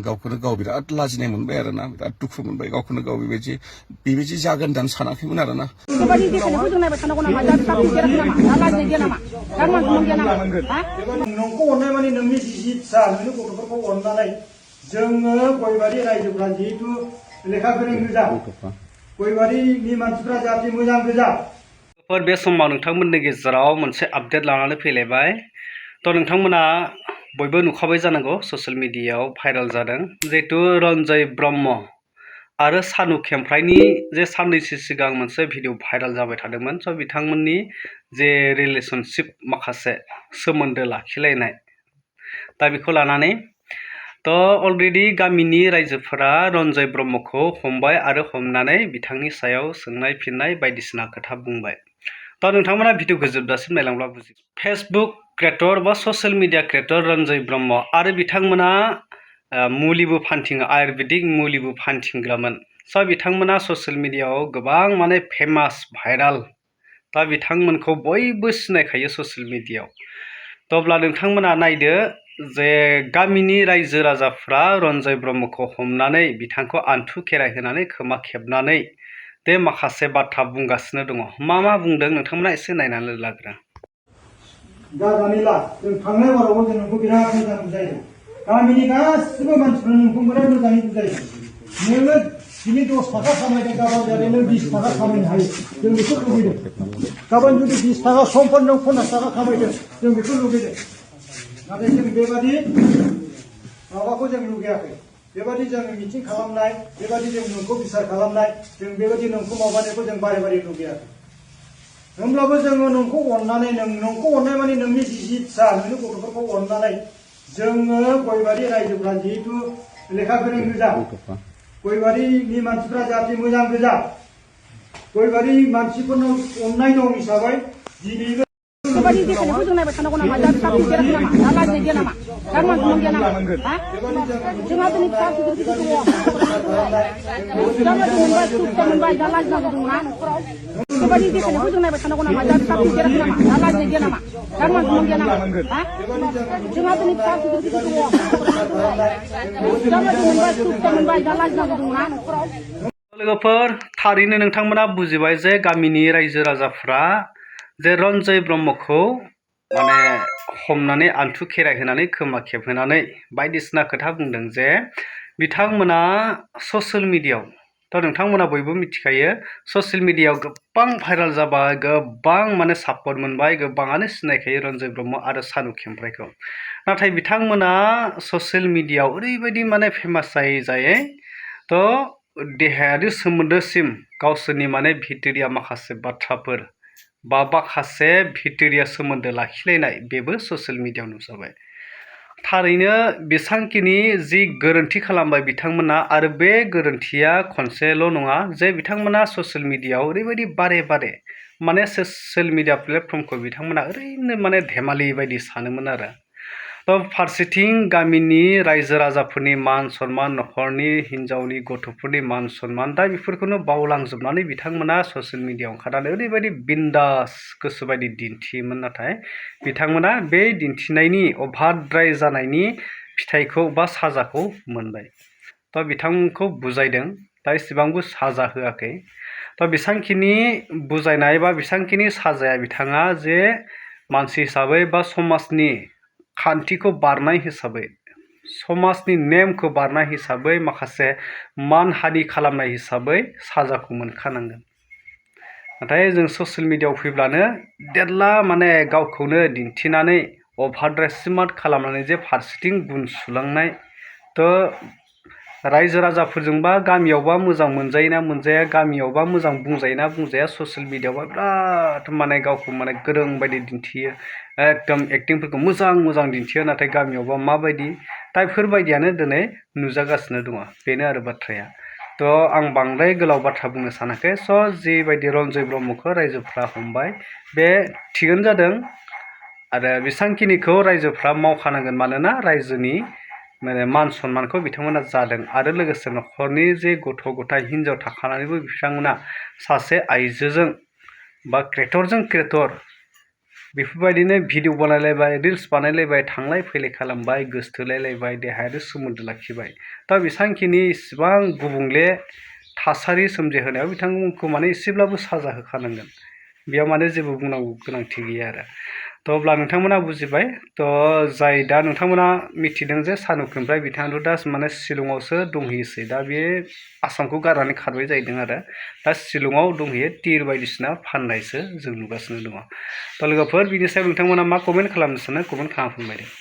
गावखौनो गाव बिराद लाजिनाय मोनबाय आरो ना बिराद दुखु मोनबाय गावखौनो गाव बेबायदि जागोन होननानै सानाखैमोन आरो ना बेबायदि देखायनायखौ जों नायबाय थानांगौ नामा दा फिसा फेराखै नामा दा लाजिनाय गैया नामा दा मान सनमान गैया नामा नोंखौ अननाय माने नोंनि जिजि फिसा नोंनि गथ'फोरखौ अननानै जोङो गयबारि रायजोफ्रा जिहेतु लेखा गोरों गोजा गयबारिनि मानसिफ्रा जाहाथे मोजां गोजा बे समाव नोंथांमोननि गेजेराव मोनसे आपडेट लानानै फैलायबाय थ' नोंथांमोना बयबो नुखाबाय जानांगौ ससियेल मिडियायाव भाइरेल जादों जिहेतु रन्जय ब्रह्म आरो सानु खेमफ्राइनि जे साननैसो सिगां मोनसे भिडिअ भाइरेल जाबाय थादोंमोन स' बिथांमोननि जे रिलेशनशिप माखासे सोमोन्दो लाखिलायनाय दा बेखौ लानानै थ' अलरेडि गामिनि रायजोफोरा रन्जय ब्रह्मखौ हमबाय आरो हमनानै बिथांनि सायाव सोंनाय फिननाय बायदिसिना खोथा बुंबाय थ' नोंथांमोना भिडिअखौ जोबजासिम नायलांब्ला बुजि फेसबुक क्रिएटर बा ससियेल मिडिया क्रिएटर रन्जय ब्रह्म आरो बिथांमोना मुलिबो फानथिङो आयुर्वेदिक मुलिबो फानथिंग्रामोन स' बिथांमोना ससियेल मिडियायाव गोबां माने फेमास भाइराल दा बिथांमोनखौ बयबो सिनायखायो ससियेल मिडियायाव थ' अब्ला नोंथांमोना नायदो जे गामिनि रायजो राजाफ्रा रन्जय ब्रह्मखौ हमनानै बिथांखौ आन्थु खेराइ होनानै खोमा खेबनानै बे माखासे बाथ्रा बुंगासिनो दङ मा बुंदों नोंथांमोना एसे नायनानै लाग्रो गारनानै ला जों थांनाय बारावबो जों नोंखौ बिराद मोजां बुजायदों गामिनि गासिबो मानसिफ्रा नोंखौ बिराद मोजाङै बुजायदों नोङो दिनै 10 थाखा खामायदों गाबोन जादों नों 20 थाखा खामायनो हायो जों बेखौ लुबैदों गाबोन जुदि 20 थाखा समफोर नों 50 थाखा खामायदों जों बेखौ लुबैदों नाथाय जों बेबादि माबाखौ जों लुगैयाखै बेबादि जों मिटिं खालामनाय बेबादि जों नोंखौ बिसार खालामनाय जों बेबादि नोंखौ माबानायखौ जों बारे बारे लुगैयाखै होमब्लाबो जोङो नोंखौ अननानै नोंखौ अननाय माने नोंनि जिजि फिसा नोंनि गथ'फोरखौ अननानै जोङो गयबारि रायजोफ्रा जिहेतु लेखा गोरों गोजा गयबारिनि मानसिफ्रा जाहाथे मोजां गोजा गयबारि मानसिफोरनाव अननाय दं हिसाबै दिनैबो बेबायदि देखायनायखौ जों नायबाय थानांगौ नामा दा फिसा फेराखै नामा दा लाजिनाय गैया नामा दा मान सनमान गैया नामा जोंहा दिनै फिसा गिदिर गिदिर दङ जानो मोनबाय सुबिदा मोनबाय दा लाजिनांगौ दंना न'खराव बेबायदि देखायनायखौ जों नायबाय थानांगौ नामा दा फिसा फेराखै नामा दा लाजिनाय गैया नामा दा मान सनमान गैया नामा जोंहा दिनै फिसा गिदिर गिदिर दङ जानो मोनबाय सुबिदा मोनबाय दा लाजिनांगौ दंना न'खराव लोगोफोर थारैनो नोंथांमोना बुजिबाय जे गामिनि रायजो राजाफ्रा जे रन्जय ब्रह्मखौ माने हमनानै आन्थु खेराइ होनानै खोमा खेबहोनानै बायदिसिना खोथा बुंदों जे बिथांमोना ससियेल मिडियायाव थ' नोंथांमोना बयबो मिथिखायो ससियेल मिडियायाव गोबां भाइरेल जाबाय गोबां माने सापर्ट मोनबाय गोबाङानो सिनायखायो रन्जय ब्रह्म आरो सानु खेमफ्राइखौ नाथाय बिथांमोना ससियेल मिडियायाव ओरैबायदि माने फेमास जायै थ' देहायारि सोमोन्दोसिम गावसोरनि माने भितोरिया माखासे बाथ्राफोर बा माखासे भितोरिया सोमोन्दो लाखिलायनाय बेबो ससियेल मिडियायाव नुजाबाय थारैनो बेसांखिनि जि गोरोन्थि खालामबाय बिथांमोना आरो बे गोरोन्थिया खनसेल' नङा जे बिथांमोना ससियेल मिडियायाव ओरैबायदि बारे बारे माने ससियेल मिडिया प्लेटफर्मखौ बिथांमोना ओरैनो माने धेमालि बायदि सानोमोन आरो थ' फारसेथिं गामिनि रायजो राजाफोरनि मान सनमान न'खरनि हिन्जावनि गथ'फोरनि मान सनमान दा बेफोरखौनो बावलांजोबनानै बिथांमोना ससियेल मिडियायाव ओंखारनानै ओरैबायदि बिन्दास गोसोबायदि दिन्थियोमोन नाथाय बिथांमोना बे दिन्थिनायनि अभारद्राय जानायनि फिथाइखौ बा साजाखौ मोनबाय थ' बिथांमोनखौ बुजायदों दा एसेबांबो साजा होआखै थ' बेसांखिनि बुजायनाय बा बेसांखिनि साजाया बिथाङा जे मानसि हिसाबै बा समाजनि खान्थिखौ बारनाय हिसाबै समाजनि नेमखौ बारनाय हिसाबै माखासे मानहानि खालामनाय हिसाबै साजाखौ मोनखानांगोन नाथाय जों ससियेल मिडियायाव फैब्लानो देरला माने गावखौनो दिन्थिनानै अभारद्राय स्मार्ट खालामनानै जे फारसेथिं गुन सुलांनाय थ' रायजो राजाफोरजोंबा गामियावबा मोजां मोनजायोना मोनजाया गामियावबा मोजां बुंजायोना बुंजाया ससियेल मिडियायावबा बिराद माने गावखौ माने गोरों बायदि दिन्थियो एकदम एक्टिंफोरखौ मोजां दिन्थियो नाथाय गामियावबा माबायदि दा बेफोरबायदियानो दिनै नुजागासिनो दङ बेनो आरो बाथ्राया थ' आं बांद्राय गोलाव बाथ्रा बुंनो सानाखै स' जिबायदि रन्जय ब्रह्मखौ रायजोफ्रा हमबाय बे थिगानो जादों आरो बेसांखिनिखौ रायजोफ्रा मावखानांगोन मानोना रायजोनि माने मान सनमानखौ बिथांमोना जादों आरो लोगोसे न'खरनि जे गथ' गथाय हिनजाव थाखानानैबो बिथांमोना सासे आइजोजों बा क्रिएटरजों क्रिएटर बेफोरबायदिनो भिडिअ बानायलायबाय रिल्स बानायलायबाय थांलाय फैलाय खालामबाय गोसथोलायलायबाय देहायारि सोमोन्दो लाखिबाय दा बेसांखिनि इसिबां गुबुंले थासारि सोमजिहोनायाव बिथांमोनखौ माने एसेब्लाबो साजा होखानांगोन बेयाव माने जेबो बुंनांगौ गोनांथि गैया आरो थ' अब्ला नोंथांमोना बुजिबाय थ' जाय दा नोंथांमोना मिथिदों जे सानुखनिफ्राय बिथाङाथ' दा माने शिलंआवसो दंहैयोसै दा बे आसामखौ गारनानै खारबाय जाहैदों आरो दा शिलंआव दंहैयो टिर बायदिसिना फाननायसो जों नुगासिनो दङ थ' लोगोफोर बिनि सायाव नोंथांमोना मा कमेन्ट खालामनो सानो कमेन्ट खालामना फोरमायदो